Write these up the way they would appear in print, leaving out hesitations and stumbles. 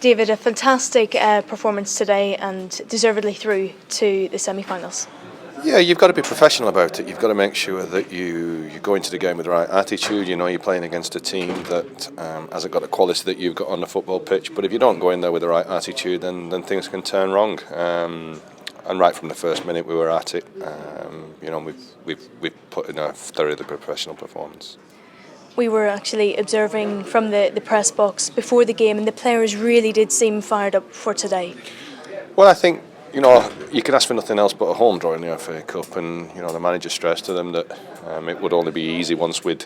David, a fantastic performance today and deservedly through to the semi-finals. Yeah, you've got to be professional about it. You've got to make sure that you go into the game with the right attitude. You know you're playing against a team that hasn't got the quality that you've got on the football pitch. But if you don't go in there with the right attitude, then things can turn wrong. And right from the first minute we were at it. We've put in a thoroughly professional performance. We were actually observing from the press box before the game, and the players really did seem fired up for today. Well, I think you can ask for nothing else but a home draw in the FA Cup, and the manager stressed to them that it would only be easy once we'd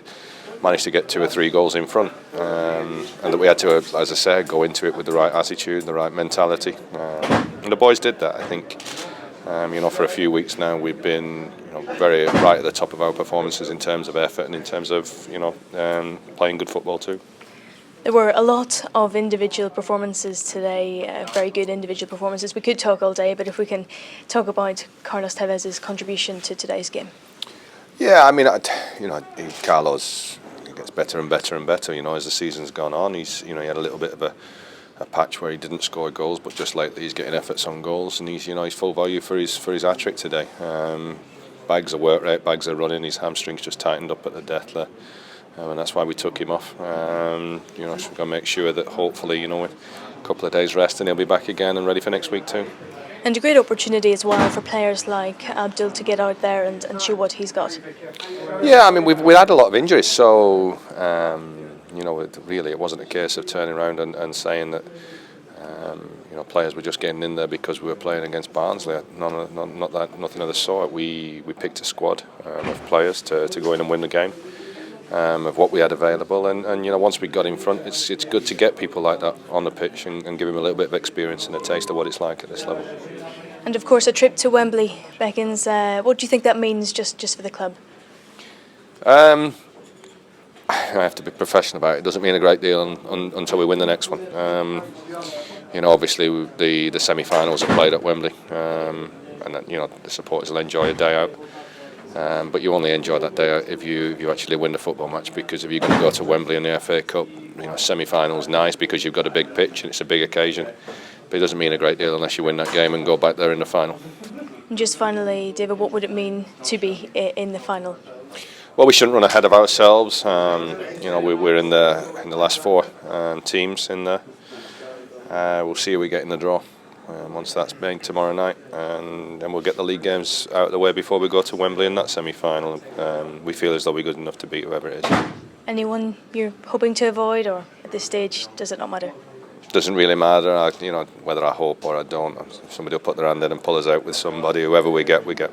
managed to get 2 or 3 goals in front, and that we had to, as I said, go into it with the right attitude, the right mentality, and the boys did that. I think for a few weeks now we've been very right at the top of our performances in terms of effort and in terms of playing good football too. There were a lot of individual performances today, very good individual performances. We could talk all day, but if we can talk about Carlos Tevez's contribution to today's game. Yeah, I mean, Carlos gets better and better and better. As the season's gone on, he had a little bit of a patch where he didn't score goals, but just lately he's getting efforts on goals, and he's full value for his hat-trick today. Bags of work rate, bags of running. His hamstrings just tightened up at the death there. And that's why we took him off. So we've got to make sure that hopefully, with a couple of days rest, and he'll be back again and ready for next week too. And a great opportunity as well for players like Abdul to get out there and show what he's got. Yeah, I mean we had a lot of injuries, so it wasn't a case of turning around and saying that players were just getting in there because we were playing against Barnsley. Nothing of the sort. We picked a squad of players to go in and win the game. Of what we had available, and once we got in front, it's good to get people like that on the pitch and give them a little bit of experience and a taste of what it's like at this level. And of course, a trip to Wembley beckons. What do you think that means just for the club? I have to be professional about it. It doesn't mean a great deal until we win the next one. Obviously the semi-finals are played at Wembley, and the supporters will enjoy a day out. But you only enjoy that day if you actually win the football match, because if you're going to go to Wembley in the FA Cup, semi-final's nice because you've got a big pitch and it's a big occasion, but it doesn't mean a great deal unless you win that game and go back there in the final. And just finally, David, what would it mean to be in the final? Well, we shouldn't run ahead of ourselves. We're in the last 4 teams in there. We'll see who we get in the draw. Once that's made tomorrow night, and then we'll get the league games out of the way before we go to Wembley in that semi-final. We feel as though we're good enough to beat whoever it is. Anyone you're hoping to avoid, or at this stage does it not matter? Doesn't really matter. Whether I hope or I don't. Somebody will put their hand in and pull us out with somebody. Whoever we get, we get.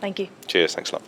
Thank you. Cheers. Thanks a lot.